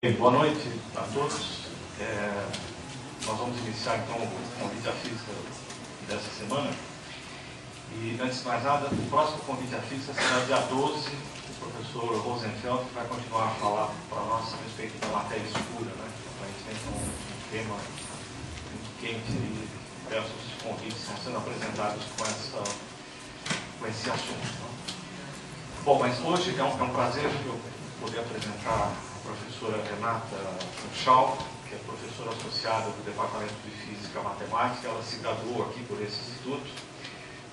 Boa noite a todos. Nós vamos iniciar então o convite à física dessa semana. E antes de mais nada, o próximo convite à física será dia 12. O professor Rosenfeld vai continuar a falar para nós a respeito da matéria escura, né? Aparentemente é um tema muito quente e diversos convites estão sendo apresentados com esse assunto. Bom, mas hoje é um prazer eu poder apresentar a professora Renata Funchal, que é professora associada do Departamento de Física e Matemática. Ela se graduou aqui por esse instituto,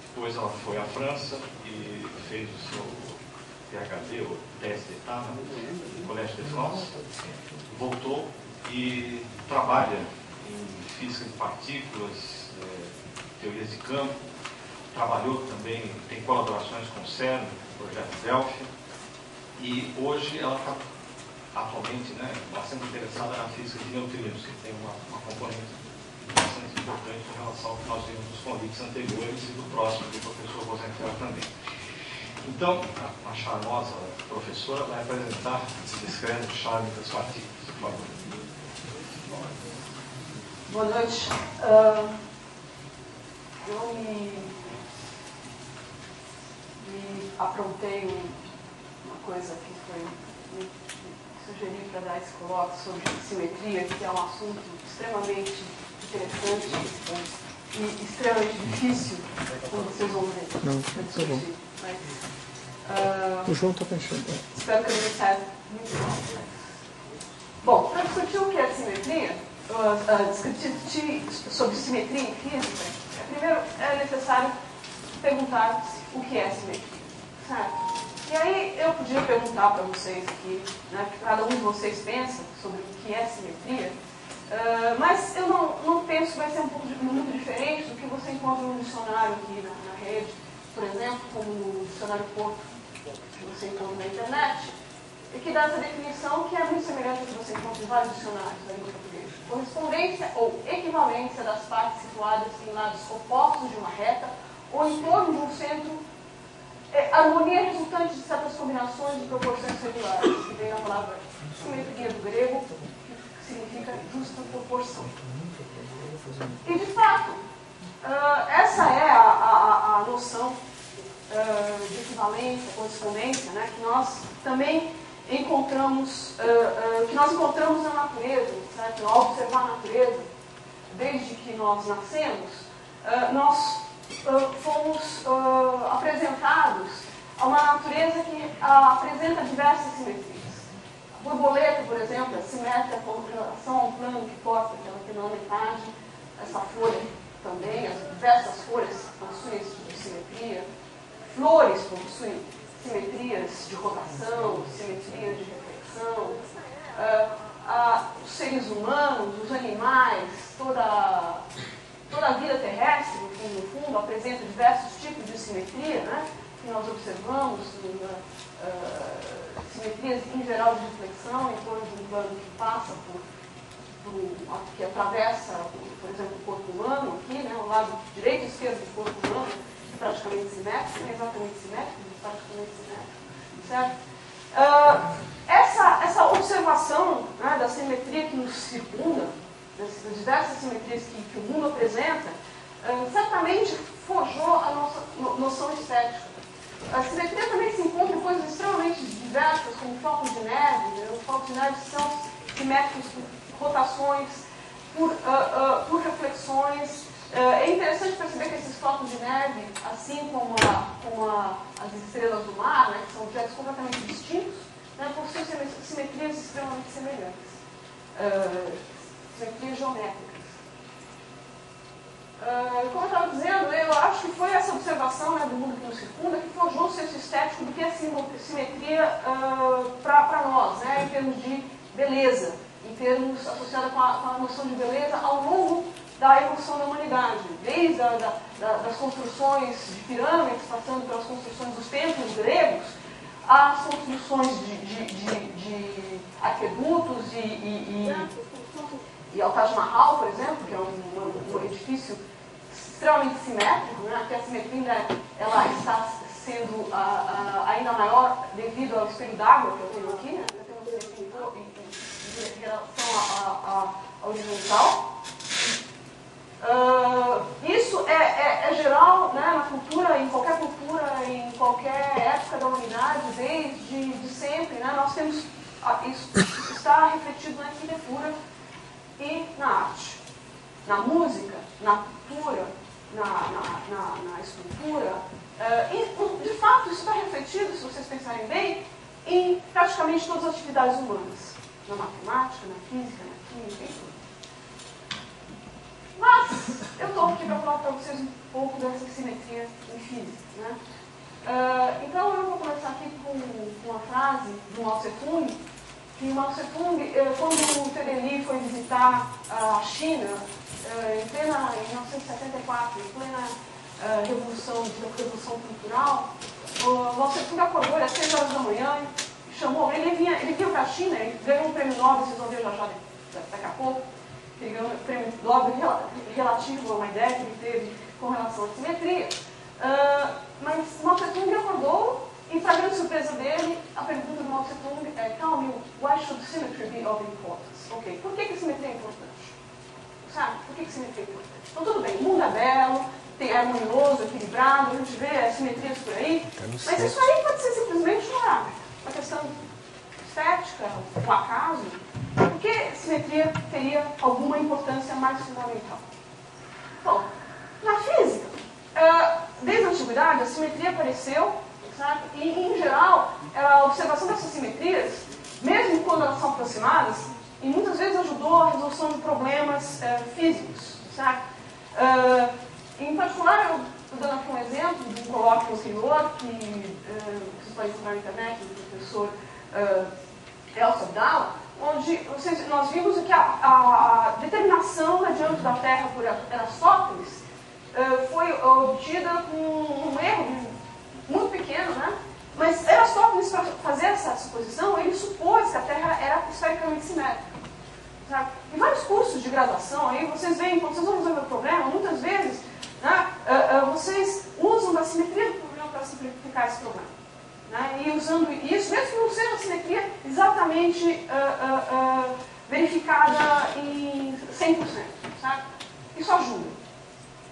depois ela foi à França e fez o seu PhD, ou tese d'État, no Collège de France, voltou e trabalha em física de partículas, teorias de campo, trabalhou também, tem colaborações com o CERN, o projeto Delphi, e hoje ela está atualmente bastante interessada na física de neutrinos, que tem uma componente bastante importante em relação ao que nós vimos nos convites anteriores e do próximo, do professor Rosenfeld também. Então, a charmosa professora vai apresentar esse discreto charme das partículas, por favor. Boa noite. Eu me aprontei uma coisa que foi me sugeri para dar esse colóquio sobre simetria, que é um assunto extremamente interessante e extremamente difícil, como vocês vão ver. Não, tá bom. Mas, o João está pensando. espero que ele me saiba muito mal. Bom, para discutir o que é simetria, discutir sobre simetria em física, primeiro é necessário perguntar-se o que é simetria, certo? E aí eu podia perguntar para vocês aqui, né, que cada um de vocês pensa sobre o que é simetria, mas eu não penso que vai ser muito diferente do que você encontra no dicionário aqui na rede, por exemplo, como no dicionário Porto, que você encontra na internet, e que dá essa definição que é muito semelhante ao que você encontra em vários dicionários da língua portuguesa. Correspondência ou equivalência das partes situadas em lados opostos de uma reta ou em torno de um centro. Harmonia resultante de certas combinações de proporções regulares, que vem na palavra simetria do grego, que significa justa proporção. E, de fato, essa é a noção de equivalência, correspondência, né, que nós também encontramos, na natureza, certo? Ao observar a natureza, desde que nós nascemos, nós fomos apresentados a uma natureza que apresenta diversas simetrias. A borboleta, por exemplo, é simétrica com relação ao plano que corta, que ela tem na metade. Essa folha também, as diversas folhas possuem esse tipo de simetria. Flores possuem simetrias de rotação, simetrias de reflexão. Os seres humanos, os animais, toda a vida terrestre, no fundo, apresenta diversos tipos de simetria, né, que nós observamos, simetrias em geral de reflexão, em torno de um plano que passa que atravessa, por exemplo, o corpo humano, aqui, né, o lado direito e esquerdo do corpo humano, praticamente simétrico, não é exatamente simétrico, mas praticamente simétrico, certo? Essa observação, né, da simetria que nos circunda, das diversas simetrias que o mundo apresenta, certamente forjou a nossa noção estética. A simetria também se encontra em coisas extremamente diversas, como flocos de neve. Os flocos de neve são simétricos por rotações, por reflexões. É interessante perceber que esses flocos de neve, assim como as estrelas do mar, né, que são objetos completamente distintos, né, possuem simetrias extremamente semelhantes. Simetrias geométricas. Como eu estava dizendo, eu acho que foi essa observação, né, do mundo que nos circunda que forjou o senso estético do que é simetria para nós, né, em termos de beleza, em termos associada com a noção de beleza ao longo da evolução da humanidade, desde das construções de pirâmides, passando pelas construções dos templos gregos, às construções de aquedutos e ao Taj Mahal, por exemplo, que é um edifício extremamente simétrico, né? Aqui a simetria ela está sendo ainda maior devido ao espelho d'água que eu tenho aqui, né? Eu tenho um horizontal. Isso é geral, né, na cultura, em qualquer época da humanidade, desde sempre, né, nós temos, isso está refletido na arquitetura e na arte, na música, na cultura, na escultura. E, de fato, isso está refletido, se vocês pensarem bem, em praticamente todas as atividades humanas, na matemática, na física, na química e tudo. Mas eu estou aqui para falar para vocês um pouco dessa simetria em física, né? Então eu vou começar aqui com uma frase do Mao Tse-tung, que Mao Tse-tung, quando o Federli foi visitar a China, em 1974, em plena revolução cultural, o Mao Tse-tung acordou às 6 horas da manhã e chamou, ele vinha para a China, ele ganhou um prêmio Nobel, vocês vão ver já daqui a pouco. Ele ganhou um prêmio Nobel relativo a uma ideia que ele teve com relação à simetria. Mas Mao Tse-tung acordou e, para a grande surpresa dele, a pergunta do Mao Tse-tung é: tell me, why should symmetry be of importance? Ok, por que a simetria é importante? Sabe? Por que a simetria é importante? Então, tudo bem, o mundo é belo, é harmonioso, equilibrado, a gente vê simetrias por aí, mas isso aí pode ser simplesmente uma questão estética, um acaso. Por que a simetria teria alguma importância mais fundamental? Bom, na física, desde a antiguidade, a simetria apareceu, sabe? E, em geral, a observação dessas simetrias, mesmo quando elas são aproximadas, e muitas vezes ajudou a resolução de problemas físicos, sabe? Em particular, eu estou dando aqui um exemplo de um colóquio anterior, que vocês podem encontrar na internet, do professor Elcio Abdala, onde nós vimos que a determinação da diâmetro da Terra por Aristóteles foi obtida com um erro muito pequeno, né? Mas Aristóteles, para fazer essa suposição, ele supôs que a Terra era esfericamente simétrica. Sabe? Em vários cursos de graduação, aí vocês veem, quando vocês vão resolver o problema, muitas vezes, né, vocês usam da simetria do problema para simplificar esse problema. Né? E usando isso, mesmo que não seja a simetria exatamente verificada em 100%, sabe? Isso ajuda.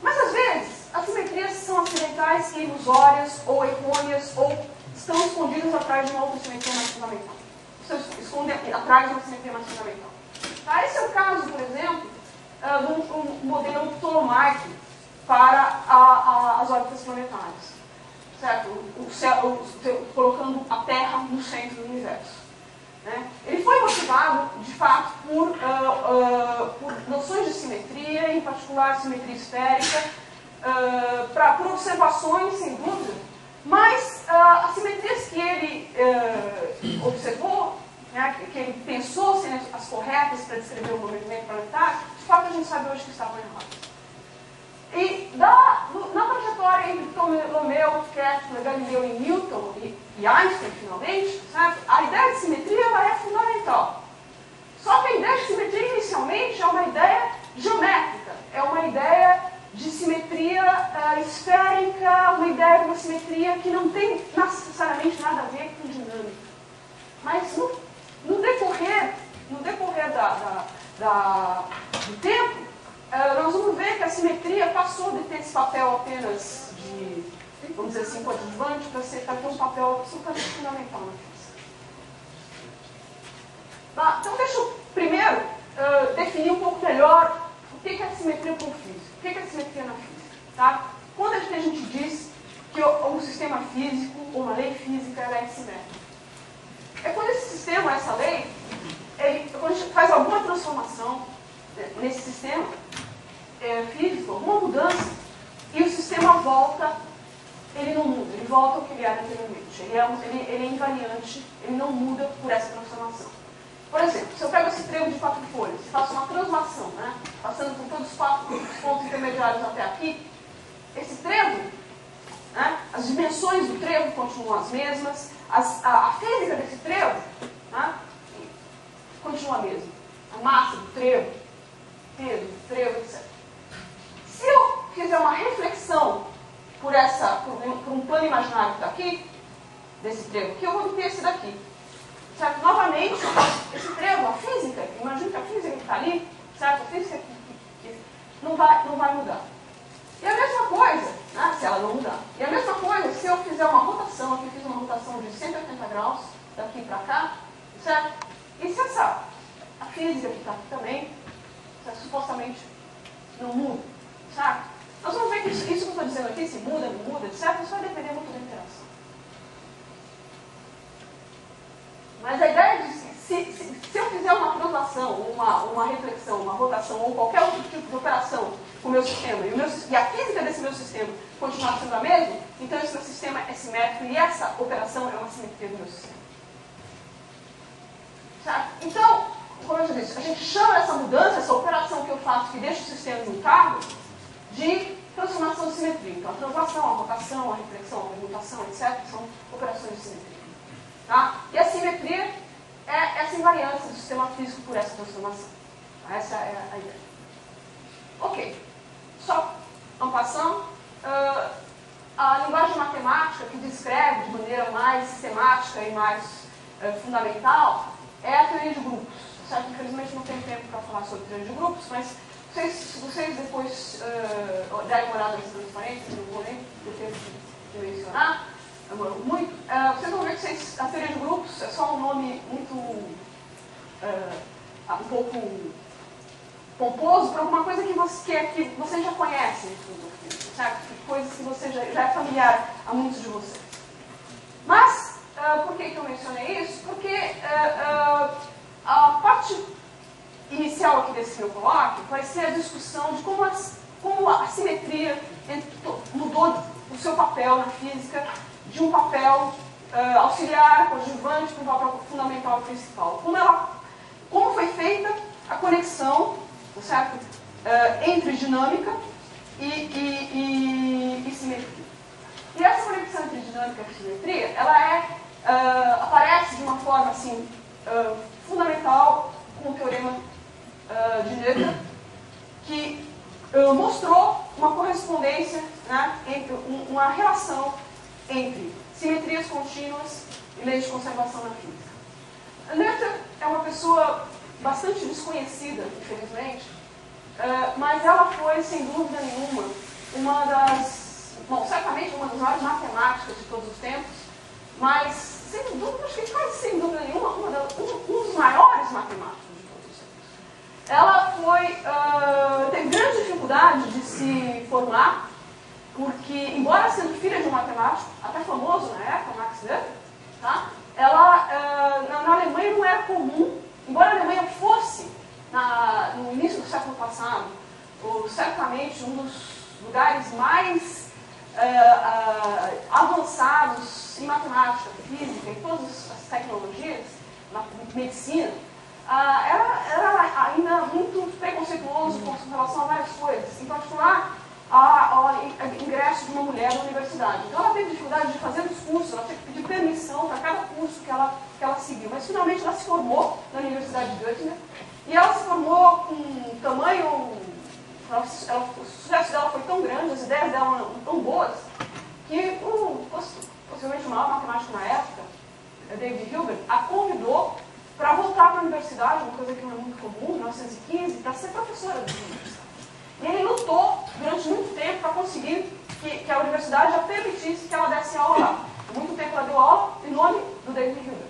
Mas às vezes, as simetrias são acidentais e ilusórias, ou errôneas, ou estão escondidas atrás de uma outra simetria mais fundamental. Estão escondidas atrás de uma simetria mais fundamental. Tá? Esse é o caso, por exemplo, de um modelo ptolomaico para as órbitas planetárias. Certo? Colocando a Terra no centro do universo. Né? Ele foi motivado, de fato, por noções de simetria, em particular simetria esférica, por observações, sem dúvida, mas as simetrias que ele observou, né, que ele pensou serem as corretas para descrever o movimento planetário, de fato a gente sabe hoje que estavam erradas. E na trajetória entre Ptolomeu, Kepler, Galileu e Newton e Einstein, finalmente, sabe, a ideia de simetria ela é fundamental. Só que a ideia de simetria, inicialmente, é uma ideia geométrica, é uma ideia de simetria esférica, uma ideia de uma simetria que não tem necessariamente nada a ver com dinâmica. Mas no decorrer do tempo, nós vamos ver que a simetria passou de ter esse papel apenas de, vamos dizer assim, coadjuvante, para ter um papel absolutamente fundamental na física. Então, deixa eu primeiro definir um pouco melhor o que é a simetria para o físico, o que é a simetria na física. Tá? Quando a gente diz que um sistema físico, ou uma lei física, ela é simétrica. É quando esse sistema, essa lei, quando a gente faz alguma transformação nesse sistema físico, alguma mudança, e o sistema volta, ele não muda, ele volta ao que ele era anteriormente. Ele é invariante, ele não muda por essa transformação. Por exemplo, se eu pego esse trevo de 4 folhas e faço uma translação, né, passando por todos os 4 pontos intermediários até aqui, esse trevo, né, as dimensões do trevo continuam as mesmas, a física desse trevo, né, continua a mesma. A massa do trevo, peso do trevo, etc. Se eu fizer uma reflexão por um plano imaginário que está aqui, desse trevo aqui, eu vou ter esse daqui. Certo? Novamente, esse trevo, a física, imagina que a física que está ali, certo? A física que não vai mudar. E a mesma coisa, né, se ela não mudar. E a mesma coisa se eu fizer uma rotação, aqui eu fiz uma rotação de 180 graus, daqui para cá, certo? E se a física que está aqui também, supostamente não muda, certo? Nós vamos ver que isso que eu estou dizendo aqui, se muda, não muda, certo? Isso vai depender muito da interação. Mas a ideia de se eu fizer uma translação, uma reflexão, uma rotação ou qualquer outro tipo de operação com o meu sistema e a física desse meu sistema continuar sendo a mesma, então esse meu sistema é simétrico e essa operação é uma simetria do meu sistema. Certo? Então, como eu já disse, a gente chama essa mudança, essa operação que eu faço que deixa o sistema em um cargo, de transformação de simetria. Então, a translação, a rotação, a reflexão, a permutação, etc., são operações de simetria. Tá? E a simetria é essa invariância do sistema físico por essa transformação. Essa é a ideia. Ok. Só, en passant, a linguagem matemática que descreve de maneira mais sistemática e mais fundamental é a teoria de grupos. Certo? Infelizmente não tenho tempo para falar sobre teoria de grupos, mas se vocês depois derem uma olhada nessa transparência, não vou nem ter tempo de mencionar, muito, vocês vão ver que a teoria de grupos é só um nome muito, um pouco pomposo para alguma coisa que vocês já conhecem, certo? Coisas que você já é familiar a muitos de vocês. Mas, por que eu mencionei isso? Porque a parte inicial aqui desse meu colóquio vai ser a discussão de como a simetria mudou o seu papel na física de um papel auxiliar, coadjuvante, para um papel fundamental e principal. Como foi feita a conexão, certo? Entre dinâmica e simetria. E essa conexão entre dinâmica e simetria, ela aparece de uma forma assim, fundamental com o teorema de Noether, que mostrou uma correspondência, né, entre uma relação entre simetrias contínuas e leis de conservação na física. Noether é uma pessoa bastante desconhecida, infelizmente, mas ela foi, sem dúvida nenhuma, certamente uma das maiores matemáticas de todos os tempos, mas, sem dúvida, acho que quase sem dúvida nenhuma, um dos maiores matemáticos de todos os tempos. Ela teve grande dificuldade de se formar, porque, embora sendo filha de um matemático, até famoso na época, Max Noether, tá? Ela, na Alemanha não era comum, embora a Alemanha fosse, no início do século passado, certamente um dos lugares mais avançados em matemática, física, em todas as tecnologias, na medicina, era ainda muito preconceituoso com relação a várias coisas, em particular ao ingresso de uma mulher na universidade. Então ela teve dificuldade de fazer os cursos, ela teve que pedir permissão para cada curso que ela seguiu, mas finalmente ela se formou na Universidade de Göttingen e ela se formou com tamanho, o sucesso dela foi tão grande, as ideias dela eram tão boas, que possivelmente o maior matemático na época, David Hilbert, a convidou para voltar para a universidade, uma coisa que não é muito comum, em 1915, para ser professora da universidade. E ele lutou durante muito tempo para conseguir que a universidade já permitisse que ela desse aula lá. Por muito tempo ela deu aula em nome do David Hilbert.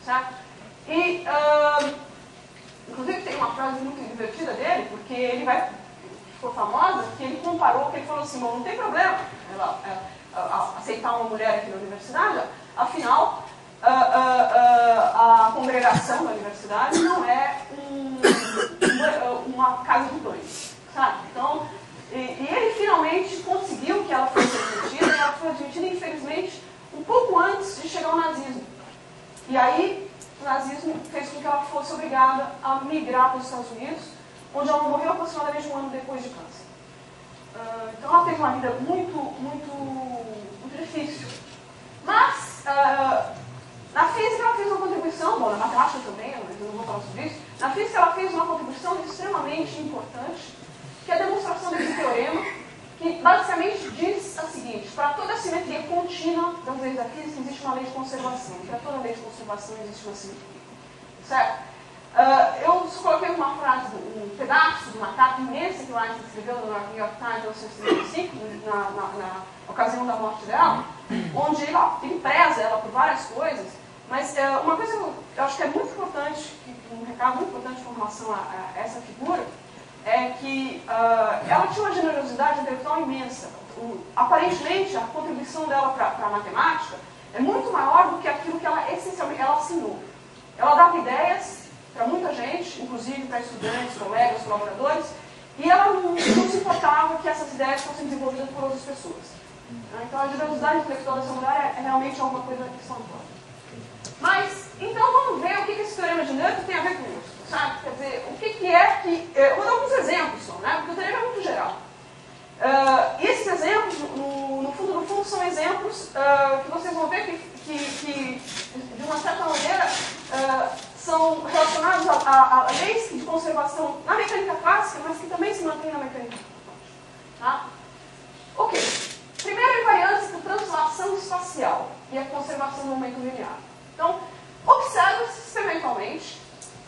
Certo? E, inclusive, tem uma frase muito divertida dele, porque ele ficou famosa, que ele comparou, que ele falou assim, bom, não tem problema ela aceitar uma mulher aqui na universidade, afinal, a congregação da universidade não é uma casa de banho. Sabe? Então, e ele finalmente conseguiu que ela fosse admitida, e ela foi admitida, infelizmente, um pouco antes de chegar ao nazismo. E aí, o nazismo fez com que ela fosse obrigada a migrar para os Estados Unidos, onde ela morreu aproximadamente um ano depois de câncer. Então, ela teve uma vida muito, muito, muito difícil. Mas, na física, ela fez uma contribuição, bom, na matemática também, mas eu não vou falar sobre isso. Na física, ela fez uma contribuição extremamente importante, que é a demonstração desse teorema, que basicamente diz o seguinte: para toda simetria contínua das leis da física existe uma lei de conservação, e para toda lei de conservação existe uma simetria. Certo? Eu só coloquei uma frase um pedaço de uma carta imensa que o Einstein escreveu no New York Times em 1935, na ocasião da morte dela, onde ele preza ela por várias coisas, mas uma coisa que eu acho que é muito importante, um recado muito importante com relação a essa figura, é que ela tinha uma generosidade intelectual imensa. Aparentemente, a contribuição dela para a matemática é muito maior do que aquilo que ela essencialmente assinou. Ela dava ideias para muita gente, inclusive para estudantes, colegas, colaboradores, e ela não se importava que essas ideias fossem desenvolvidas por outras pessoas. Então a generosidade intelectual dessa mulher é realmente alguma coisa espantosa. Mas, então vamos ver o que esse teorema de Noether tem a ver com isso, sabe? Quer dizer, o que é que... Eu vou dar alguns exemplos só, né? Porque o teorema é muito geral. E esses exemplos, no fundo, são exemplos que vocês vão ver que de uma certa maneira, são relacionados a leis de conservação na mecânica clássica, mas que também se mantêm na mecânica quântica. Tá? Ok. Primeiro, a invariância por translação espacial e a conservação do momento linear. Então, observa-se experimentalmente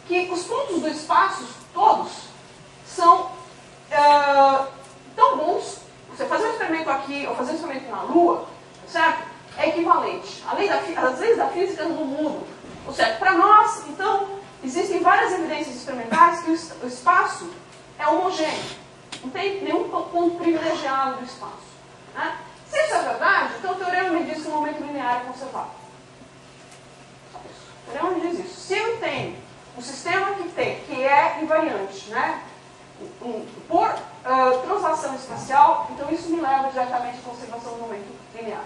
que os pontos do espaço, todos, são tão bons. Você fazer um experimento aqui ou fazer um experimento na Lua, certo? É equivalente. As leis da física não mudam. Ou seja, para nós, então, existem várias evidências experimentais que o espaço é homogêneo. Não tem nenhum ponto privilegiado do espaço. Né? Se isso é verdade, então o teorema me diz que o momento linear é conservado. Só isso. O teorema me diz isso. Se eu tenho um sistema que é invariante, né? Por translação espacial, então isso me leva diretamente à conservação do momento linear.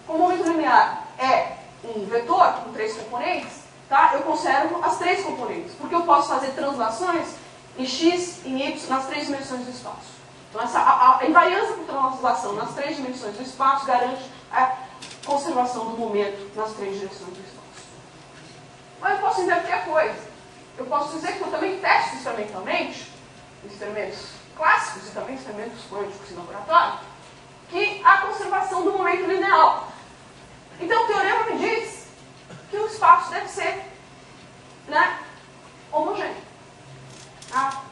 Como o momento linear é um vetor com 3 componentes, tá? Eu conservo as 3 componentes, porque eu posso fazer translações em x, em y, nas 3 dimensões do espaço. Então a invariância por translação nas 3 dimensões do espaço garante a conservação do momento nas 3 direções do espaço. Mas eu posso dizer qualquer coisa. Eu posso dizer que eu também testo experimentalmente, experimentos clássicos e também experimentos quânticos em laboratório, que a conservação do momento linear. Então o teorema me diz que o espaço deve ser, né, homogêneo. Tá?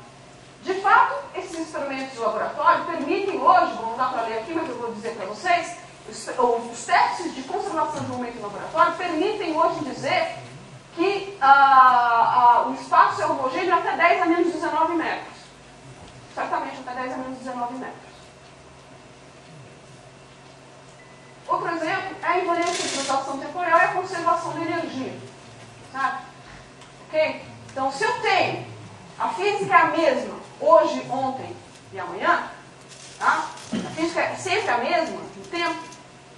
De fato, esses experimentos de laboratório permitem hoje, não dá para ler aqui, mas eu vou dizer para vocês, os testes de conservação do momento em laboratório permitem hoje dizer que o espaço é homogêneo até 10 a menos 19 metros. Certamente até 10 a menos 19 metros. Outro exemplo é a invariância de translação temporal e a conservação da energia. Sabe? Ok? Então, se eu tenho a física é a mesma hoje, ontem e amanhã, tá? A física é sempre a mesma no tempo,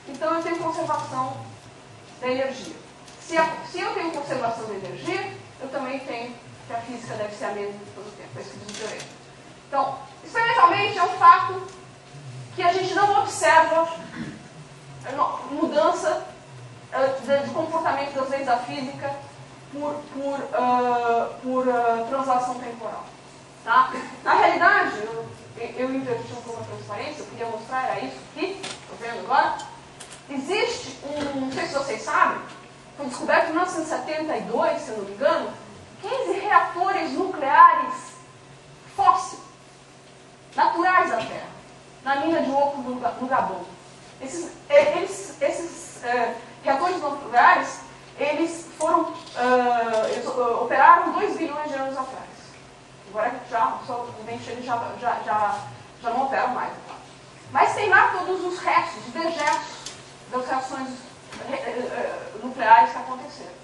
então eu tenho conservação da energia. Se eu tenho conservação da energia, eu também tenho que a física deve ser a mesma de todo o tempo. É isso que diz o teorema. Então, experimentalmente é um fato que a gente não observa mudança de comportamento das leis da física por translação temporal. Tá? Na realidade, eu inverti um pouco a transparência, eu queria mostrar, era isso aqui, estou vendo agora. Existe não sei se vocês sabem, foi descoberto em 1972, se eu não me engano, 15 reatores nucleares fósseis, naturais da Terra, na mina de ouro no Gabão. Esses reatores nucleares, eles operaram 2 bilhões de anos atrás. Agora eles já não operam mais. Tá? Mas tem lá todos os restos, os dejetos das reações nucleares que aconteceram.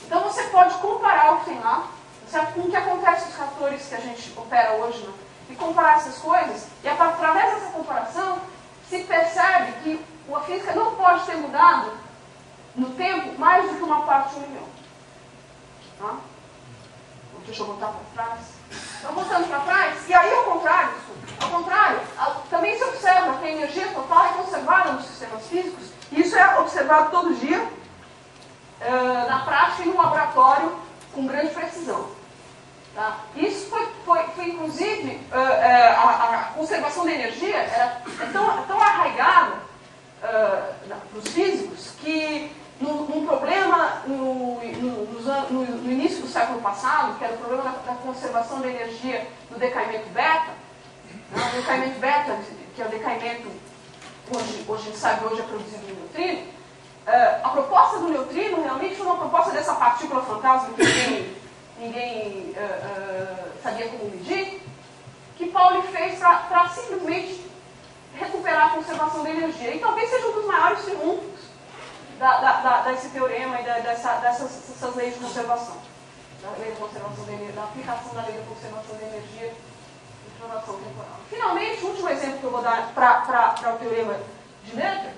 Então você pode comparar o que tem lá, certo? Com o que acontece nos reatores que a gente opera hoje, né? E comparar essas coisas, e através dessa comparação se percebe que a física não pode ter mudado no tempo mais do que uma parte de 1 milhão. Tá? Deixa eu voltar para trás. Então, voltando para trás, e aí ao contrário, também se observa que a energia total é conservada nos sistemas físicos, e isso é observado todo dia, na prática e no laboratório, com grande precisão. Tá? Isso foi inclusive, a conservação da energia é tão arraigada para os físicos que num problema no início do século passado, que era o problema da conservação da energia no decaimento beta, né? O decaimento beta, que é o decaimento, hoje a gente sabe, hoje é produzido no neutrino. A proposta do neutrino realmente foi uma proposta dessa partícula fantasma que ninguém sabia como medir, que Pauli fez para simplesmente recuperar a conservação da energia. E talvez seja um dos maiores triunfos desse teorema e dessas leis de conservação. Da lei de conservação da energia, da aplicação da lei de conservação da energia e translação temporal. Finalmente, o último exemplo que eu vou dar para o teorema de Noether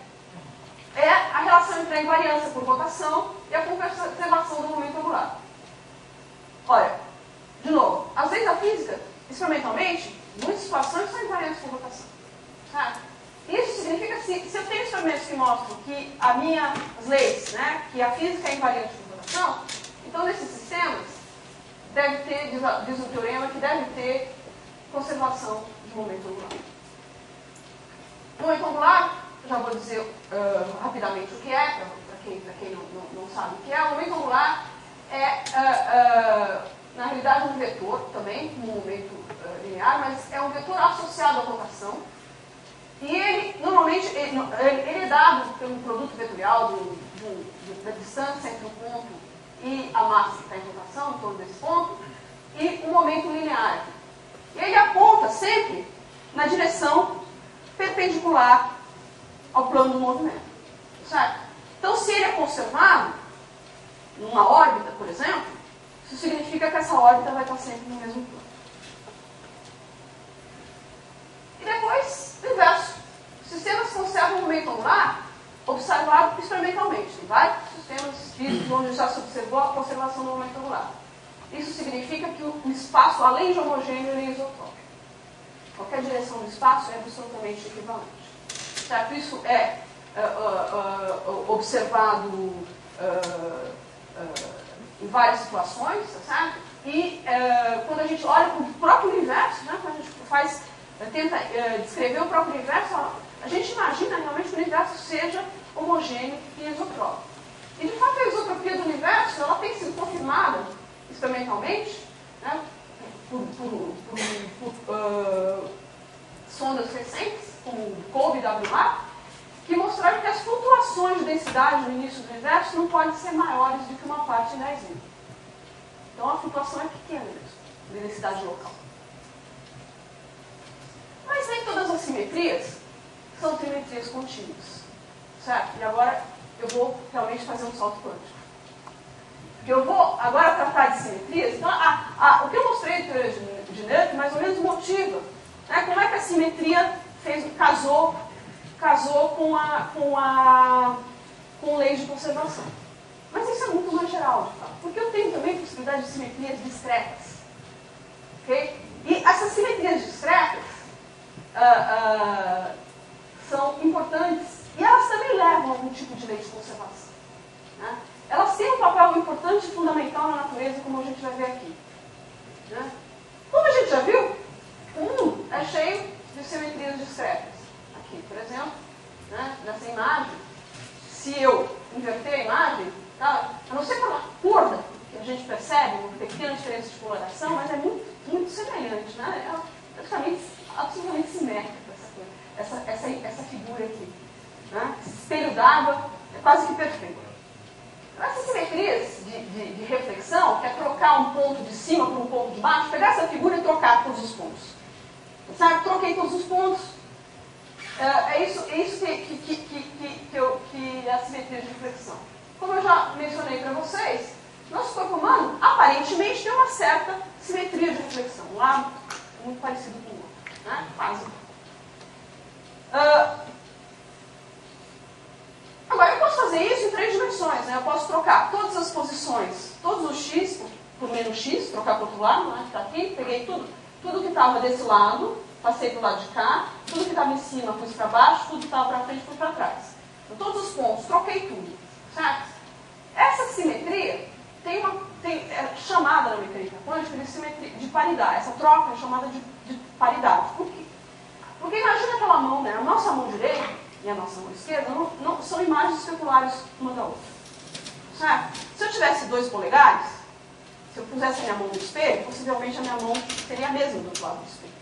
é a relação entre a invariância por rotação e a conservação do momento angular. Olha, de novo, as leis da física, experimentalmente, em muitas situações são invariantes por rotação. Sabe? Isso significa que se eu tenho experimentos que mostram que as leis, né, que a física é invariante por rotação, então nesses sistemas deve ter, diz o teorema, que deve ter conservação de momento angular. Momento angular, já vou dizer rapidamente o que é, para quem não sabe o que é. O momento angular é, na realidade, um vetor também, um momento linear, mas é um vetor associado à rotação. E ele, normalmente, ele é dado pelo produto vetorial da distância entre o ponto e a massa que está em rotação, em torno desse ponto, e um momento linear. E ele aponta sempre na direção perpendicular ao plano do movimento. Certo? Então, se ele é conservado numa órbita, por exemplo, isso significa que essa órbita vai estar sempre no mesmo plano. E depois, o inverso. Sistemas conservam o momento angular observado experimentalmente. Tem vários sistemas físicos onde já se observou a conservação do momento angular. Isso significa que o espaço, além de homogêneo, ele é isotrópico. Qualquer direção do espaço é absolutamente equivalente. Certo? Isso é observado em várias situações, tá certo? E quando a gente olha para o próprio universo, né, quando a gente tenta descrever o próprio universo, a gente imagina realmente que o universo seja homogêneo e isotrópico. E, de fato, a isotropia do universo ela tem sido confirmada experimentalmente, né, por sondas recentes, como o COBE e WMAP, que mostraram que as flutuações de densidade no início do universo não podem ser maiores do que uma parte em 10.000. Então, a flutuação é pequena mesmo, de densidade local. Mas nem todas as simetrias são simetrias contínuas. Certo? E agora eu vou realmente fazer um salto quântico. Porque eu vou agora tratar de simetrias. Então, o que eu mostrei de teoria de Noether mais ou menos motiva, né, como é que a simetria casou com leis de conservação. Mas isso é muito mais geral, de fato. Porque eu tenho também possibilidade de simetrias discretas. Okay? E essas simetrias discretas são importantes e elas também levam a algum tipo de lei de conservação. Né? Elas têm um papel importante e fundamental na natureza, como a gente vai ver aqui. Né? Como a gente já viu, o mundo é cheio de simetrias discretas. Aqui, por exemplo, né, nessa imagem, se eu inverter a imagem, tá, a não ser pela cor que a gente percebe, uma pequena diferença de coloração, mas é muito semelhante. Né? É praticamente absolutamente simétrica essa figura aqui. Né? Esse espelho d'água é quase que perfeito. Essas simetrias de reflexão, que é trocar um ponto de cima por um ponto de baixo, pegar essa figura e trocar todos os pontos. Sabe? Troquei todos os pontos. É isso que é a simetria de reflexão. Como eu já mencionei para vocês, nosso corpo humano aparentemente tem uma certa simetria de reflexão. Um lado muito parecido com o outro. Né? Quase. Agora, eu posso fazer isso em 3 dimensões. Né? Eu posso trocar todas as posições, todos os x por menos x, trocar para o outro lado, né? Está aqui, peguei tudo que estava desse lado, passei para o lado de cá, tudo que estava em cima pus para baixo, tudo que estava para frente pus para trás. Então, todos os pontos, troquei tudo. Certo? Essa simetria é chamada na mecânica quântica de simetria de paridade. Essa troca é chamada de paridade. Por quê? Porque imagina aquela mão, né? A nossa mão direita e a nossa mão esquerda não são imagens especulares uma da outra. certo? Se eu tivesse 2 polegares, se eu pusesse a minha mão no espelho, possivelmente a minha mão seria a mesma do outro lado do espelho.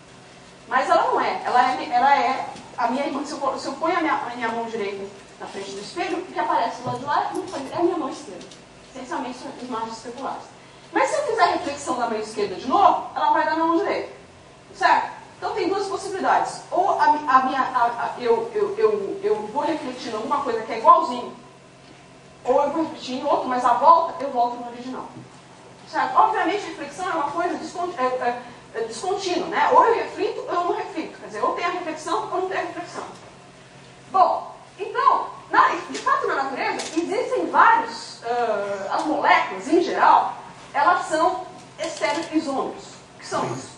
Mas ela não é. Ela é a minha mão. Se eu ponho a minha mão direita na frente do espelho, o que aparece do lado de lá é a minha mão esquerda. Essencialmente são imagens especulares. Mas se eu fizer a reflexão da mão esquerda de novo, ela vai dar na mão direita. Certo? Então tem 2 possibilidades. Ou eu vou refletir em alguma coisa que é igualzinho, ou eu vou repetir em outro, mas a volta eu volto no original. Certo? Obviamente a reflexão é uma coisa descontínua, né? Ou eu reflito ou eu não reflito. Quer dizer, ou tem a reflexão ou não tem a reflexão. Bom, então, de fato na natureza existem vários, as moléculas em geral, elas são estereoisômeros. O que são isso?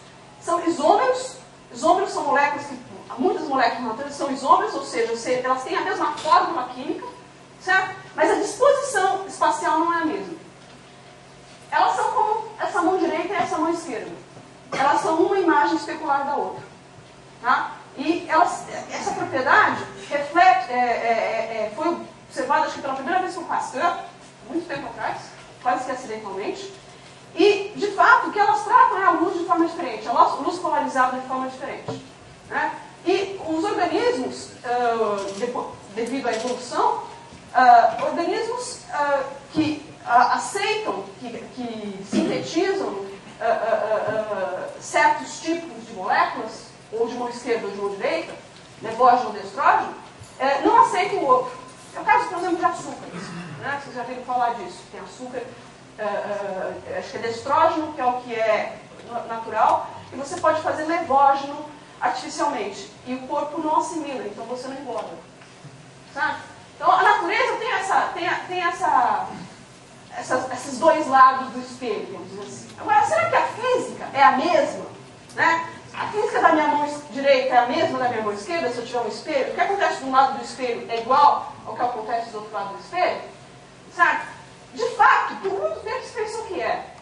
São isômeros. Isômeros são moléculas que, muitas moléculas na natureza são isômeros, ou seja, elas têm a mesma fórmula química, certo? Mas a disposição espacial não é a mesma. Elas são como essa mão direita e essa mão esquerda. Elas são uma imagem especular da outra. Tá? E essa propriedade foi observada, acho que pela primeira vez por Pasteur, muito tempo atrás, quase que acidentalmente. E, de fato, o que elas tratam é a luz de forma diferente, a luz polarizada de forma diferente. Né? E os organismos, devido à evolução, organismos que aceitam, que sintetizam certos tipos de moléculas, ou de mão esquerda ou de mão direita, levógeno ou destrógeno, não aceitam o outro. É o caso, por exemplo, de açúcares. Né? Vocês já viram falar disso. Tem açúcar, acho que é destrógeno, que é o que é natural, e você pode fazer levógeno artificialmente. E o corpo não assimila, então você não engorda. Sabe? Então a natureza tem esses 2 lados do espelho, vamos dizer assim. Agora, será que a física é a mesma? Né? A física da minha mão direita é a mesma da minha mão esquerda, se eu tiver um espelho? O que acontece de um lado do espelho é igual ao que acontece do outro lado do espelho? Sabe? De fato, por muito tempo se pensou que é.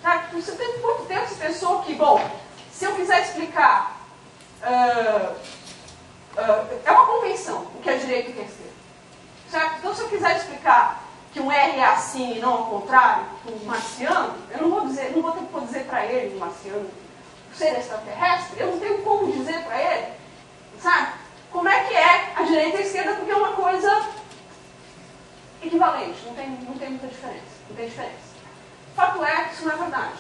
Sabe? Por muito tempo se pensou que, bom, se eu quiser explicar, é uma convenção, o que é direito e o que é esquerda. Certo? Então, se eu quiser explicar que um R é assim e não ao contrário, um marciano, eu não vou ter como dizer para ele, um marciano, ser extraterrestre, eu não tenho como dizer para ele, sabe? Como é que é a direita e a esquerda, porque é uma coisa equivalente, não tem muita diferença, não tem diferença. Fato é que isso não é verdade.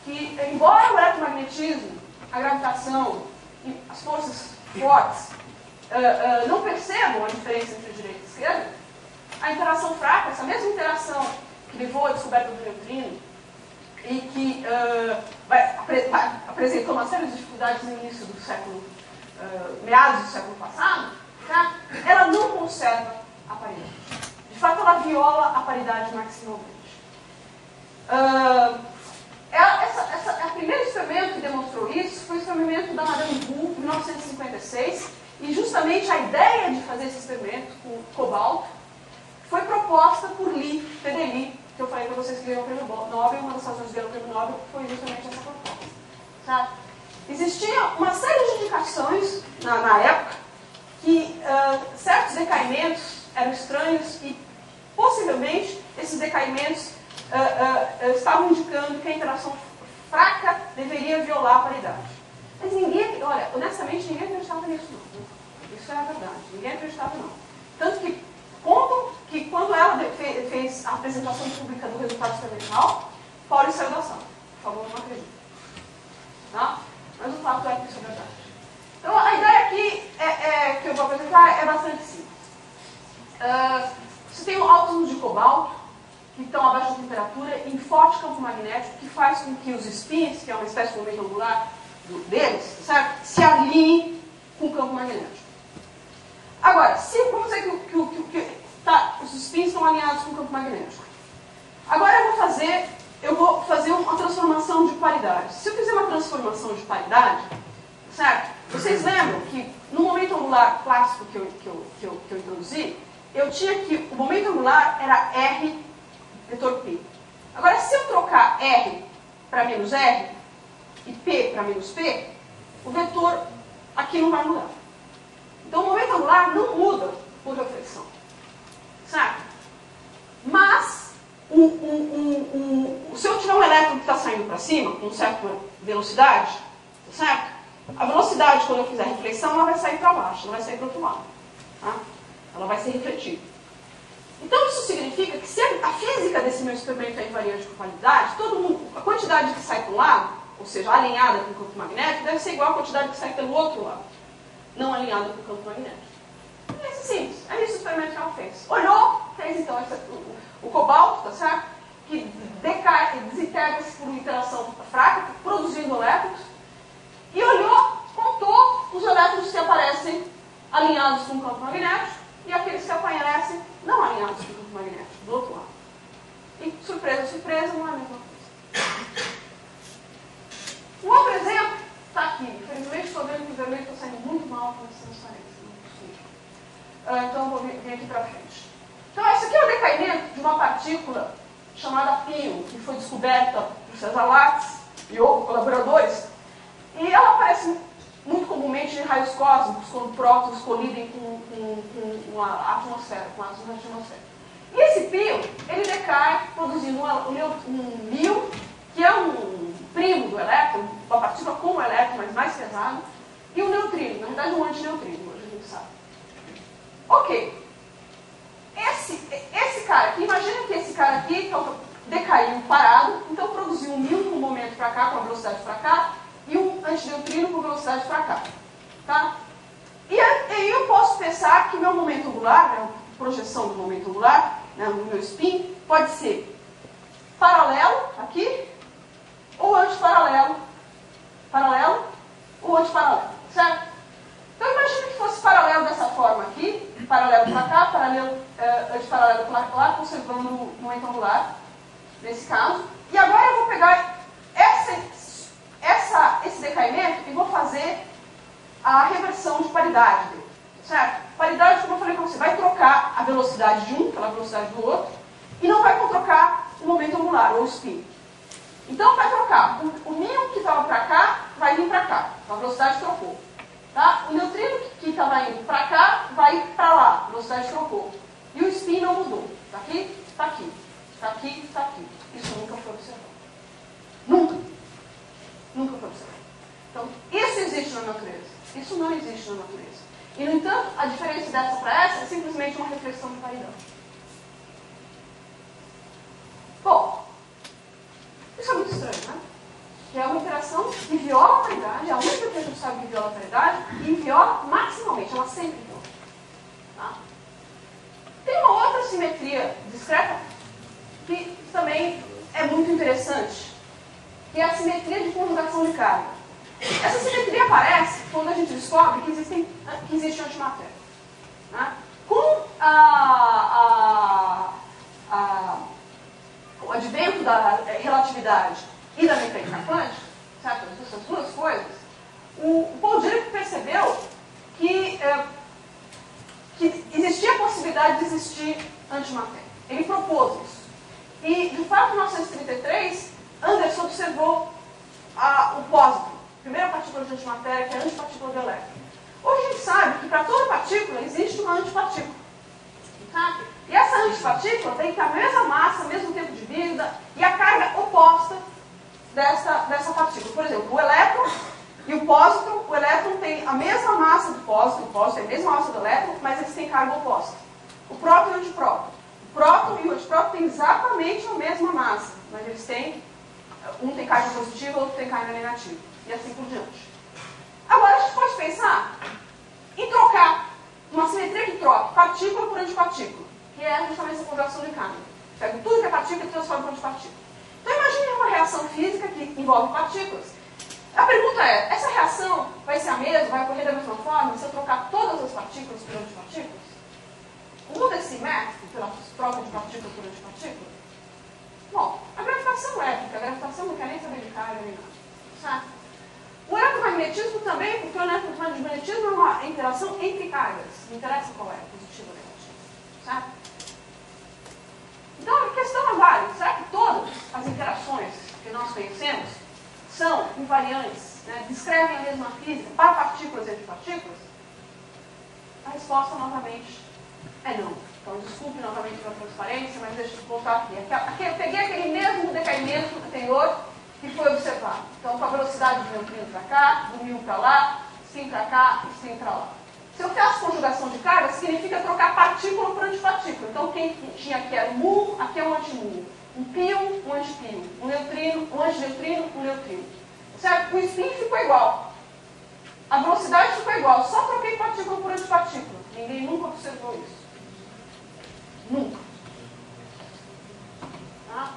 Que, embora o eletromagnetismo, a gravitação e as forças fortes não percebam a diferença entre direita e esquerda, a interação fraca, essa mesma interação que levou à descoberta do neutrino e que apresentou uma série de dificuldades no início do século, meados do século passado, tá? Ela não conserva a paridade. De fato, ela viola a paridade maximalmente. O primeiro experimento que demonstrou isso foi o experimento da Madame Boux, em 1956, e justamente a ideia de fazer esse experimento com cobalto foi proposta por P.D. Lee, que eu falei para vocês que ganhou o prêmio Nobel, uma das razões de ganhar o prêmio Nobel foi justamente essa proposta. Tá? Existia uma série de indicações na época que certos decaimentos eram estranhos e possivelmente esses decaimentos estavam indicando que a interação fraca deveria violar a paridade. Mas ninguém, olha, honestamente, ninguém acreditava nisso não. Isso é a verdade, ninguém acreditava não. Tanto que contam que quando ela fez a apresentação pública do resultado experimental, Paulo saiu da sala. Por favor, não acredito. Tá? Mas o fato é que isso é verdade. Então, a ideia aqui que eu vou apresentar é bastante simples. Você tem átomos de cobalto que estão abaixo da temperatura em forte campo magnético que faz com que os spins, que é uma espécie de momento angular deles, certo? Se alinhem com o campo magnético. Agora, vamos dizer que os spins estão alinhados com o campo magnético. Agora eu vou fazer uma transformação de paridade. Se eu fizer uma transformação de paridade, certo? Vocês lembram que no momento angular clássico que eu introduzi, eu tinha que o momento angular era R vetor P. Agora, se eu trocar R para menos R e P para menos P, o vetor aqui não vai mudar. Então, o momento angular não muda por reflexão. Certo? Mas, se eu tiver um elétron que está saindo para cima, com certa velocidade, tá certo? A velocidade, quando eu fizer a reflexão, ela vai sair para baixo, ela vai sair para o outro lado. Tá? Ela vai ser refletida. Então, isso significa que se a física desse meu experimento é invariante com qualidade, a quantidade que sai para um lado, ou seja, alinhada com o campo magnético, deve ser igual à quantidade que sai pelo outro lado, não alinhada com o campo magnético. É simples. É isso o experimento que ela fez. Olhou, fez então o cobalto, tá certo? Que desintegra-se por interação fraca, produzindo elétrons, e olhou, contou os elétrons que aparecem alinhados com o campo magnético e aqueles que aparecem não alinhados com o campo magnético, do outro lado. E, surpresa, surpresa, não é a mesma coisa. Um outro exemplo está aqui. Infelizmente, estou vendo que o vermelho está saindo muito mal com essa transparência. Então, vou vir aqui para frente. Então, esse aqui é o decaimento de uma partícula chamada pion, que foi descoberta por César Lattes e outros colaboradores. E ela aparece muito comumente em raios cósmicos, quando prótons colidem com a atmosfera, com átomos na atmosfera. E esse pion, ele decai produzindo um míon, que é um primo do elétron, uma partícula como o elétron, mas mais pesado, e um neutrino, na verdade um antineutrino, hoje a gente sabe. Ok. Esse cara aqui, imagina que esse cara aqui decaiu parado, então produziu um míon com um momento para cá, com a velocidade para cá, e um antineutrino com velocidade para cá. Tá? E aí eu posso pensar que meu momento angular, né, a projeção do momento angular, né, no meu spin, pode ser paralelo aqui, ou antiparalelo, paralelo ou antiparalelo, certo? Então imagina que fosse paralelo dessa forma aqui, paralelo para cá, antiparalelo para lá, conservando o momento angular, nesse caso. E agora eu vou pegar esse decaimento e vou fazer a reversão de paridade dele, certo? Paridade, como eu falei para você, vai trocar a velocidade de um pela velocidade do outro e não vai trocar o momento angular, ou o spin. Então vai trocar. O míon que estava para cá vai vir para cá. A velocidade trocou. Tá? O neutrino que estava indo para cá vai para lá. A velocidade trocou. E o spin não mudou. Está aqui, está aqui. Está aqui, está aqui. Isso nunca foi observado. Nunca. Nunca foi observado. Então, isso existe na natureza. Isso não existe na natureza. E, no entanto, a diferença dessa para essa é simplesmente uma reflexão de paridade. Bom, isso é muito estranho, né? Que é uma interação que viola a paridade, é a única que a gente sabe que viola a paridade, e viola maximalmente, ela sempre viola. Tá? Tem uma outra simetria discreta que também é muito interessante, que é a simetria de conjugação de carga. Essa simetria aparece quando a gente descobre que existe antimatéria. Né? Com o advento da relatividade e da mecânica quântica, certo? Essas duas coisas, o Paul Dirac percebeu que existia a possibilidade de existir antimatéria. Ele propôs isso. E, de fato, em 1933, Anderson observou o pósitron, a primeira partícula de antimatéria, que é a antipartícula de elétron. Hoje a gente sabe que para toda partícula existe uma antipartícula. Tá? E essa antipartícula tem que ter a mesma massa, o mesmo tempo de vida e a carga oposta dessa partícula. Por exemplo, o elétron e o pósitron, o elétron tem a mesma massa do pósitron, o pósitron tem a mesma massa do elétron, mas eles têm carga oposta. O próton e o antipróton. O próton e o antipróton têm exatamente a mesma massa, mas eles têm, um tem carga positiva, o outro tem carga negativa, e assim por diante. Agora a gente pode pensar em trocar uma simetria que troca partícula por antipartícula, que é justamente essa conversão de carga. Pega tudo que é partícula e transforma para antipartícula. Então imagine uma reação física que envolve partículas. A pergunta é, essa reação vai ser a mesma, vai ocorrer da mesma forma se eu trocar todas as partículas por antipartículas? Muda esse método pela troca de partícula por antipartícula? Bom, a gravitação elétrica, a gravitação não quer nem saber de carga nem nada. Certo? O eletromagnetismo também, porque o eletromagnetismo é uma interação entre cargas. Não interessa qual é, positivo ou negativo. Certo? Então a questão é válida. Será que todas as interações que nós conhecemos são invariantes, né, descrevem a mesma física para partículas e antipartículas? A resposta, novamente, é não. Então, desculpe novamente pela transparência, mas deixa eu voltar aqui. Eu peguei aquele mesmo decaimento anterior que foi observado. Então, com a velocidade do neutrino para cá, do μ para lá, sim para cá e sim para lá. Se eu faço conjugação de carga, significa trocar partícula por antipartícula. Então, quem tinha aqui era um mu, aqui é um antimu. Um pion, um antipion. Um neutrino, um antineutrino, um neutrino. Certo? O spin ficou igual. A velocidade ficou igual. Só troquei partícula por antipartícula. Ninguém nunca observou isso. Nunca. Tá?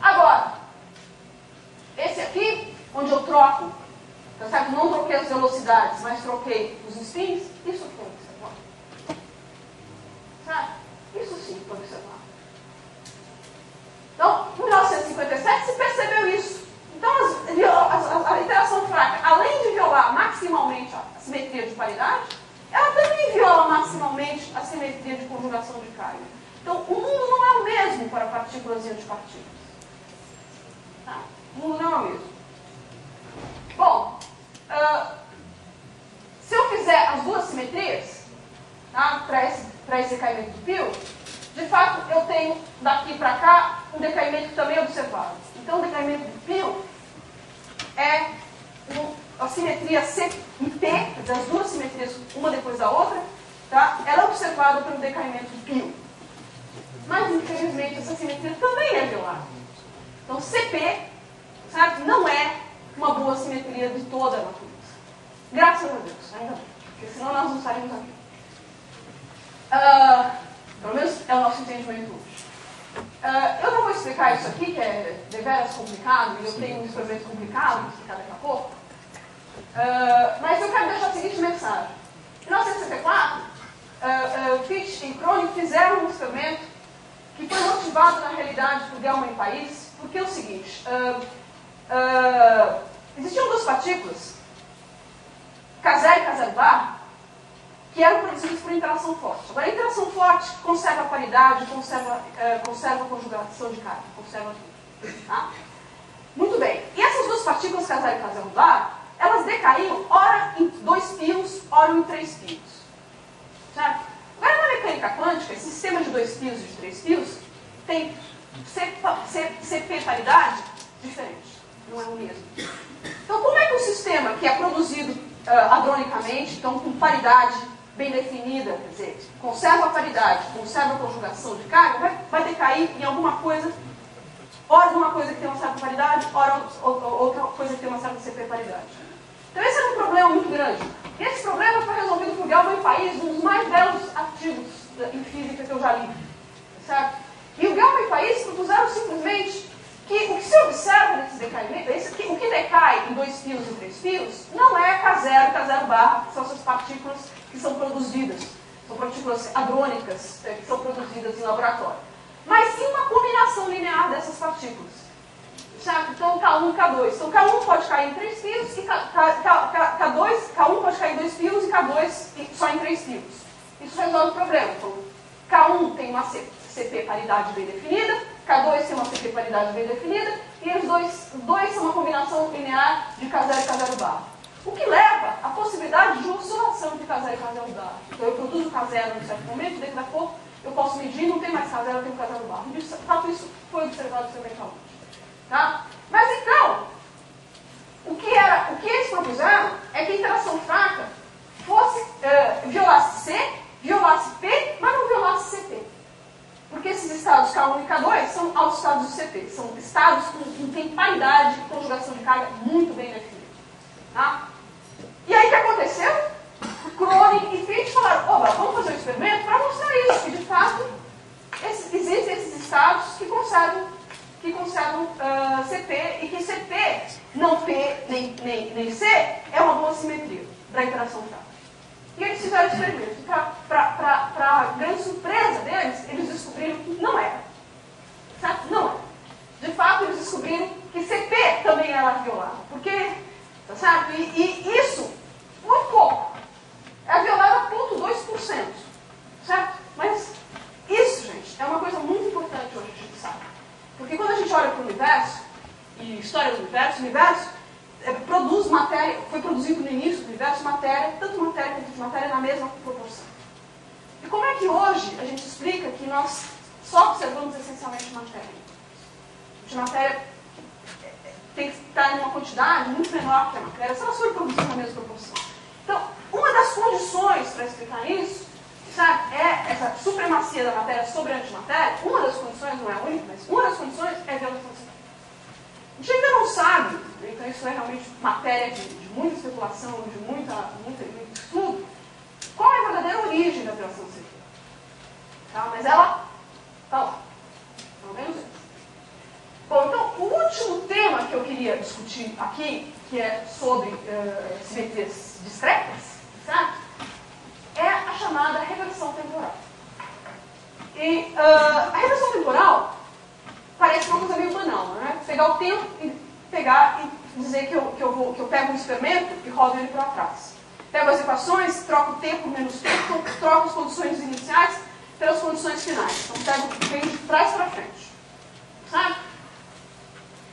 Agora, esse aqui, onde eu troco, tá certo? Não troquei as velocidades, mas troquei os spins, isso foi observado. Certo? Isso sim foi observado. Então, em 1957 se percebeu isso. Então, a interação fraca, além de violar maximalmente a simetria de paridade, ela também viola maximalmente a simetria de conjugação de carga. Então, o mundo não é o mesmo para partículas e antipartículas. Tá? O mundo não é o mesmo. Bom, se eu fizer as duas simetrias, tá, para esse decaimento do pio, de fato, eu tenho daqui para cá um decaimento também observado. Então, o decaimento do pio é a simetria C e P, das duas simetrias, uma depois da outra, tá? Ela é observada pelo decaimento do pio. Mas, infelizmente, essa simetria também é violada. Então, CP, sabe, não é uma boa simetria de toda a natureza. Graças a Deus, ainda bem. Porque senão nós não estaríamos aqui. Pelo menos é o nosso entendimento hoje. Eu não vou explicar isso aqui, que é deveras complicado, e eu tenho um experimento complicado, vou explicar daqui a pouco. Mas eu quero deixar a seguinte mensagem. Em 1964, Fitch e Kronig fizeram um experimento que foi motivado, na realidade, por Gell-Mann e Pais, porque é o seguinte, existiam duas partículas, K0 e K0 bar, que eram produzidos por interação forte. Agora, a interação forte conserva a paridade, conserva a conjugação de carga, conserva tudo. Tá? Muito bem. E essas duas partículas, K0 e K0 bar, elas decaíam ora em 2 pios, ora em 3 pios. Certo? Agora, na mecânica quântica, esse sistema de 2 pios e de 3 pios tem CP paridade diferente. Não é o mesmo. Então, como é que um sistema que é produzido hadronicamente, então com paridade bem definida, quer dizer, conserva a paridade, conserva a conjugação de carga, vai decair em alguma coisa, ora numa coisa que tem uma certa paridade, ora outra coisa que tem uma certa CP paridade. Então esse era um problema muito grande. E esse problema foi resolvido por Gell-Mann e Pais, um dos mais belos artigos em física que eu já li. Certo? E o Gell-Mann e Pais propuseram simplesmente que o que se observa nesse decaimento, o que decai em 2 pios e 3 pios, não é K0 e K0 bar, que são essas partículas que são produzidas, são partículas hadrônicas que são produzidas em laboratório, mas sim uma combinação linear dessas partículas. Certo? Então, K1 e K2. Então, K1 pode cair em 3 pios, e K1 pode cair em 2 pios e K2 só em 3 pios. Isso resolve o problema. Então, K1 tem uma CP paridade bem definida, K2 tem uma CP paridade bem definida, e os dois são uma combinação linear de K0 e K0 bar. O que leva à possibilidade de oscilação de K0 e K0 bar. Então, eu produzo K0 em um certo momento, dentro da pouco eu posso medir, não tem mais K0, eu tenho K0 bar. De fato, isso foi observado experimentalmente. Tá? Mas então, o que eles propuseram é que a interação fraca violasse C, violasse P, mas não violasse CP. Porque esses estados K1 e K2 são autoestados do CP. São estados que têm paridade de conjugação de carga muito bem definida. Tá? E aí o que aconteceu? Kronig e Fitch falaram, opa, vamos fazer um experimento para mostrar isso, que de fato existem esses estados que conservam CP, e que CP, não P nem C, é uma boa simetria para a interação fraca. E eles fizeram o experimento. Para grande surpresa deles, eles descobriram que não era. Certo? Não era. De fato, eles descobriram que CP também era violada. Porque, tá certo? E isso, muito pouco. É violada 0,2%. Certo? Mas isso, gente, é uma coisa muito importante hoje, a gente sabe. Porque quando a gente olha para o universo, e história do universo, o universo produz matéria, foi produzido no início do universo matéria, tanto matéria quanto antimatéria, na mesma proporção. E como é que hoje a gente explica que nós só observamos essencialmente matéria? A matéria tem que estar em uma quantidade muito menor que a matéria, se ela for produzida na mesma proporção. Então, uma das condições para explicar isso, sabe, é essa supremacia da matéria sobre a antimatéria. Uma das condições, não é a única, mas uma das condições é a violação científica. A gente ainda não sabe, então isso é realmente matéria de muita especulação, de muito estudo, qual é a verdadeira origem da violação científica. Tá? Mas ela está lá. Pelo menos isso. Bom, então, o último tema que eu queria discutir aqui, que é sobre simetrias discretas, sabe? É a chamada reversão temporal. E a reversão temporal parece uma coisa meio banal, né? Pegar o tempo e pegar e dizer que eu pego um experimento e rodo ele para trás. Pego as equações, troco o tempo menos tempo, troco as condições iniciais pelas condições finais. Então, pego o que vem de trás para frente. Sabe?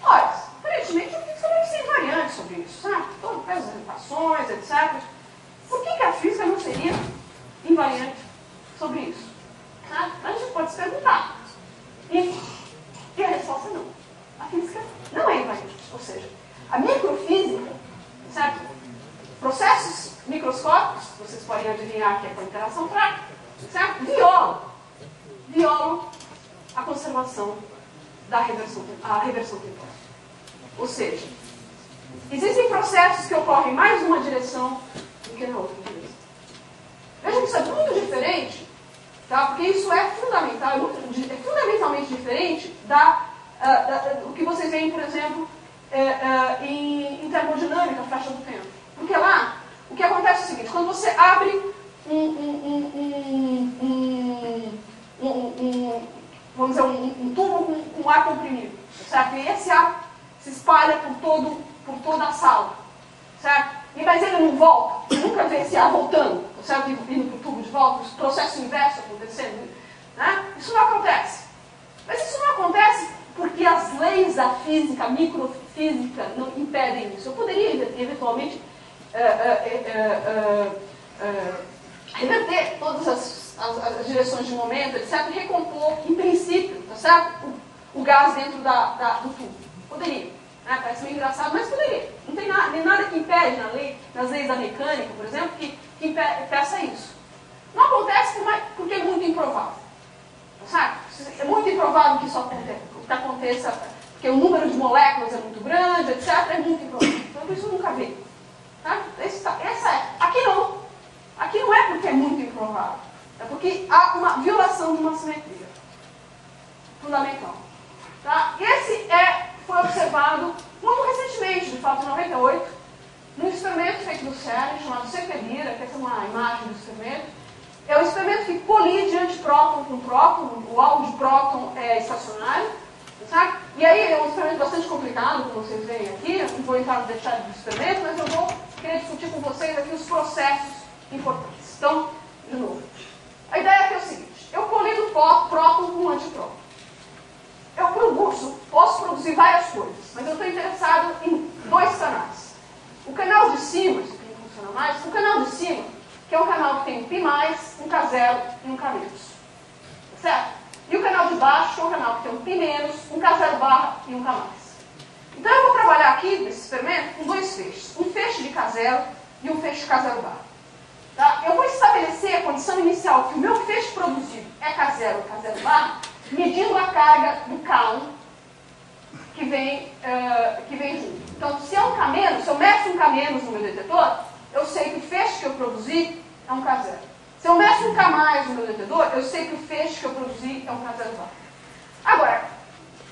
Olha, aparentemente, o que você deve ser invariante sobre isso, sabe? Todo peso das equações, etc. Por que a física não seria invariante sobre isso? Sabe? A gente pode se perguntar. E a resposta é não. A física não é invariante. Ou seja, a microfísica, certo? Processos microscópicos, vocês podem adivinhar que é com interação fraca, certo? Violam a conservação da reversão temporal. Ou seja, existem processos que ocorrem em mais uma direção do que na outra direção. Vejam que isso é muito diferente, tá? Porque isso é fundamental, é fundamentalmente diferente do que vocês veem, por exemplo, em termodinâmica, faixa do tempo. Porque lá, o que acontece é o seguinte: quando você abre vamos dizer, um tubo com ar comprimido, certo? E esse ar se espalha por toda a sala, certo? Mas ele não volta, você nunca vê esse ar voltando, certo? Indo para o tubo de volta, o processo inverso acontecendo, né? Isso não acontece. Mas isso não acontece porque as leis da física, a microfísica, não impedem isso. Eu poderia, eventualmente, reverter todas as direções de momento, etc., e recompor, em princípio, tá certo? O gás dentro do tubo. Poderia. Né? Parece meio engraçado, mas poderia. Não tem nada que impede nas leis da mecânica, por exemplo, que impeça isso. Não acontece porque é muito improvável. Tá certo? É muito improvável que isso aconteça, porque o número de moléculas é muito grande, etc., é muito improvável. Então, isso nunca vê. Tá? Aqui não. Aqui não é porque é muito improvável. É porque há uma violação de uma simetria fundamental. Tá? Esse foi observado muito recentemente, de fato, em 98, num experimento feito no CERN, chamado CFERIRA, que essa é uma imagem do experimento. É um experimento que colide antipróton com próton, o alvo de próton é estacionário. Tá? E aí é um experimento bastante complicado, como vocês veem aqui. Eu não vou entrar no detalhe do experimento, mas eu vou querer discutir com vocês aqui os processos importantes. Então, de novo, a ideia aqui é o seguinte: eu colido próton com antipróton. Eu posso produzir várias coisas, mas eu estou interessado em dois canais. O canal de cima, isso aqui não funciona mais, o canal de cima, que é um canal que tem um π+, um K0 e um K-. Certo? E o canal de baixo, que é um canal que tem um π-, um K0 e um K+. Então eu vou trabalhar aqui, nesse experimento, com dois feixes. Um feixe de K0 e um feixe de K0 bar. Tá? Eu vou estabelecer a condição inicial que o meu feixe produzido é K0 ou K0 bar, medindo a carga do K1 que vem junto. Então, se eu meço um K- no meu detetor, eu sei que o feixe que eu produzi é um K0. Se eu meço um K+ no meu detetor, eu sei que o feixe que eu produzi é um K0 bar. Agora,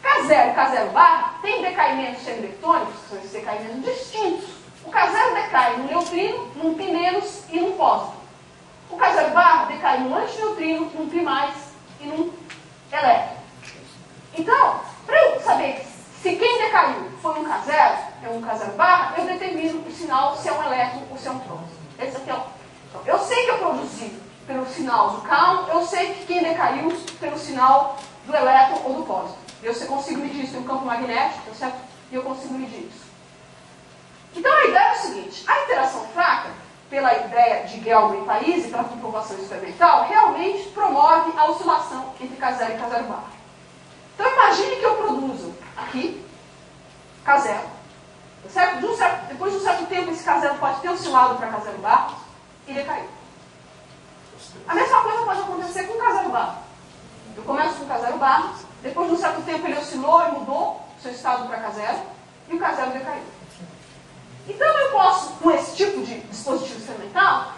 K0 e K0 bar tem decaimentos semileptônicos, que são esses decaimentos distintos. O K0 decai num neutrino, num π- e num pósito. O K0 bar decai num antineutrino, num π+ e num elétron. Então, para eu saber se quem decaiu foi um K0, é um K0 bar, eu determino o sinal se é um elétron ou se é um próton. Esse aqui é o... Então, eu sei que eu produzi pelo sinal do K1, eu sei que quem decaiu pelo sinal do elétron ou do pósito. Eu consigo medir isso no campo magnético, tá certo? E eu consigo medir isso. Então a ideia é o seguinte: a interação fraca pela ideia de Gelman e País, pela comprovação experimental, realmente promove a oscilação entre K0 e K0 barra. Então imagine que eu produzo aqui K0, certo? Depois de um certo tempo esse K0 pode ter oscilado para K0 barra e decair. A mesma coisa pode acontecer com K0 barra. Eu começo com K0 barra, depois de um certo tempo ele oscilou e mudou seu estado para K0 e o K0 decaiu. Então eu posso, com esse tipo de dispositivo experimental,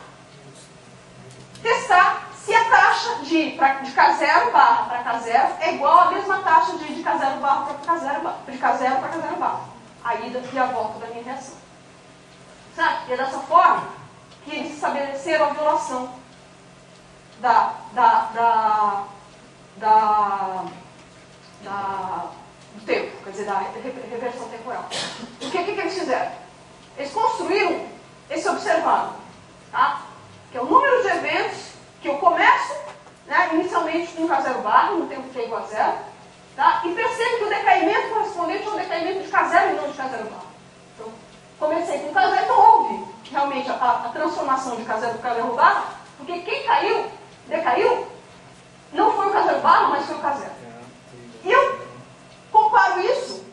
testar se a taxa de K0 barra para K0 é igual à mesma taxa de K0 barra para K0 barra, de K0 para K0 barra, a ida e a volta da minha reação. Certo? E é dessa forma que eles estabeleceram a violação do tempo, quer dizer, da reversão temporal. O que eles fizeram? Eles construíram esse observado, tá? Que é o número de eventos que eu começo, né, inicialmente com K0 barra, no tempo que é igual a zero, tá? E percebo que o decaimento correspondente é o decaimento de K0 e não de K0 barra. Então, comecei com K0, então houve realmente a transformação de K0 para K0 barra, porque quem decaiu, não foi o K0 barra, mas foi o K0. E eu comparo isso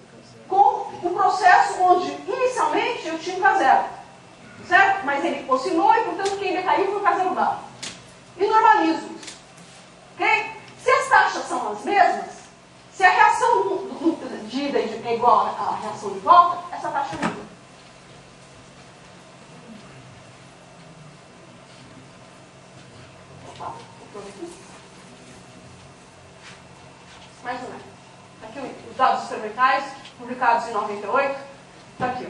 com o processo onde, inicialmente, eu tinha um K0, certo? Mas ele oscilou e, portanto, quem decaiu foi o K0 barra. E normalizo isso. Ok? Se as taxas são as mesmas, se a reação de ida é igual à reação de volta, essa taxa muda. Opa, mais ou menos. Aqui os dados experimentais, publicados em 98, está aqui.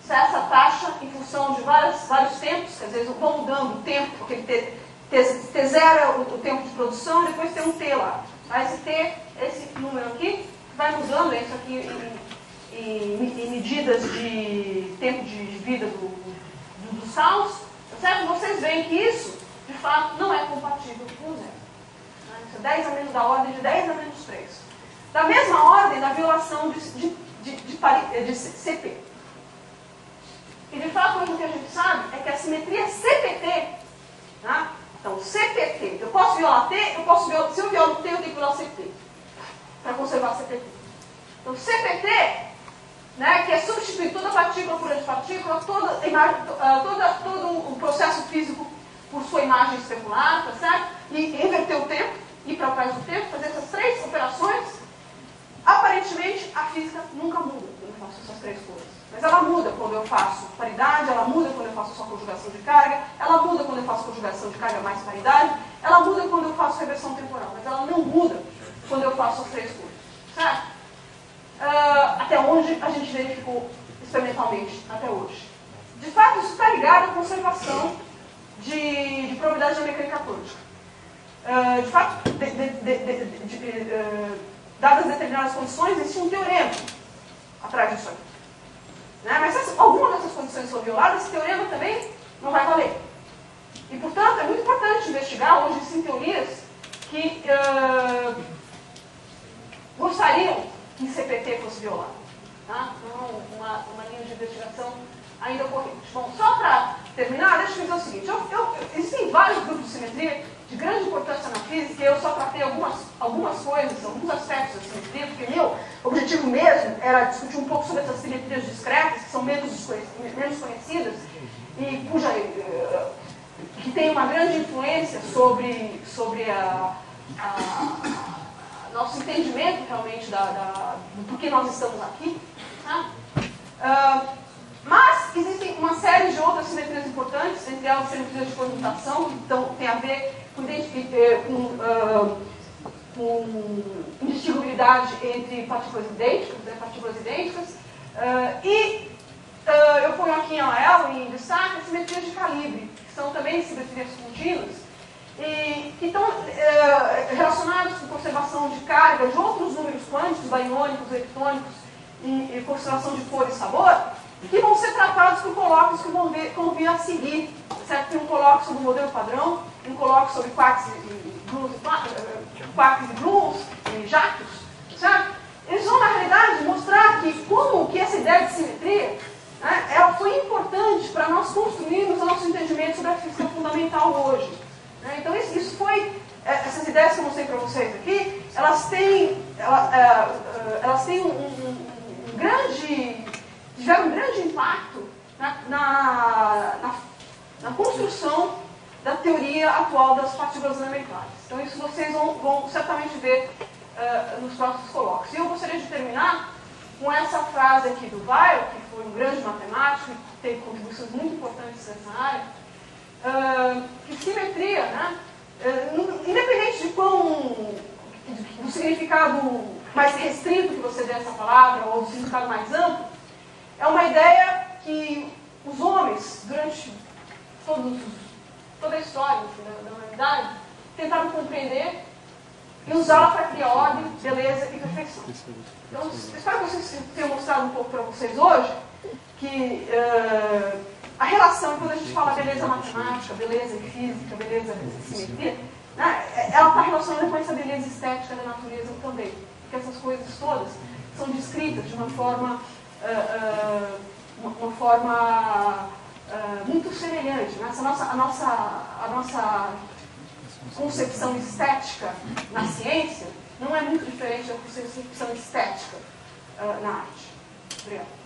Se essa taxa, em função de vários tempos, quer dizer, eles vão mudando o tempo, porque T0 é o tempo de produção, depois tem um T lá. Esse T, esse número aqui, vai mudando, isso aqui em medidas de tempo de vida dos salos, certo? Vocês veem que isso, de fato, não é compatível com o zero. Isso é 10 a menos da ordem de 10 a menos 3. Da mesma ordem da violação de CP. E de fato, hoje o que a gente sabe é que a simetria CPT, né? Então, CPT, eu posso violar T, se eu violo T, eu tenho que violar CPT, para conservar CPT. Então, CPT, né, que é substituir toda partícula por antipartícula, todo o processo físico por sua imagem especular, tá certo? E reverter o tempo, ir para trás do tempo, fazer essas três operações. Aparentemente, a física nunca muda quando eu faço essas três coisas. Mas ela muda quando eu faço paridade, ela muda quando eu faço só conjugação de carga, ela muda quando eu faço conjugação de carga mais paridade, ela muda quando eu faço reversão temporal, mas ela não muda quando eu faço as três coisas. Certo? Até onde a gente verificou experimentalmente até hoje. De fato, isso está ligado à conservação de probabilidade da mecânica quântica. De fato, dadas determinadas condições, existe um teorema atrás disso aqui. Né? Mas se alguma dessas condições for violada, esse teorema também não vai valer. E, portanto, é muito importante investigar. Hoje existem teorias que gostariam que CPT fosse violado. Tá? Então, uma linha de investigação ainda corrente. Bom, só para terminar, deixa eu dizer o seguinte. Existem vários grupos de simetria de grande importância na física, e eu só tratei algumas coisas, alguns aspectos da simetria, porque meu objetivo mesmo era discutir um pouco sobre essas simetrias discretas, que são menos conhecidas, e que tem uma grande influência sobre nosso entendimento realmente do porquê nós estamos aqui. Tá? Mas existem uma série de outras simetrias importantes, entre elas simetrias de permutação, que então, tem a ver com indistinguibilidade entre partículas idênticas, eu ponho aqui em amarelo, em destaque, as simetrias de calibre, que são também simetrias contínuas, e que estão relacionadas com conservação de carga de outros números quânticos, bariônicos, leptônicos, e conservação de cor e sabor, que vão ser tratados por colóquios que vão vir a seguir. Certo? Tem um colóquio sobre o modelo padrão, um colóquio sobre quarks e gluons e jáquios. Certo? Eles vão, na realidade, mostrar que como que essa ideia de simetria, né, ela foi importante para nós construirmos a debate sobre a física fundamental hoje. Né? Então, isso foi... Essas ideias que eu mostrei para vocês aqui, elas têm tiveram um grande impacto na construção da teoria atual das partículas elementares. Então, isso vocês vão certamente ver nos próximos colóquios. E eu gostaria de terminar com essa frase aqui do Weyl, que foi um grande matemático e teve contribuições muito importantes nessa área, que simetria, né, independente do significado mais restrito que você dê a essa palavra, ou do significado mais amplo, é uma ideia que os homens, durante toda a história da humanidade, tentaram compreender e usá-la para criar ordem, beleza e perfeição. Então, espero que vocês tenham mostrado um pouco para vocês hoje que a relação, quando a gente fala beleza matemática, beleza física, beleza simetria, né, ela está relacionada com essa beleza estética da natureza também. Porque essas coisas todas são descritas de uma forma muito semelhante. Né? A nossa concepção estética na ciência não é muito diferente da concepção estética na arte. Obrigada.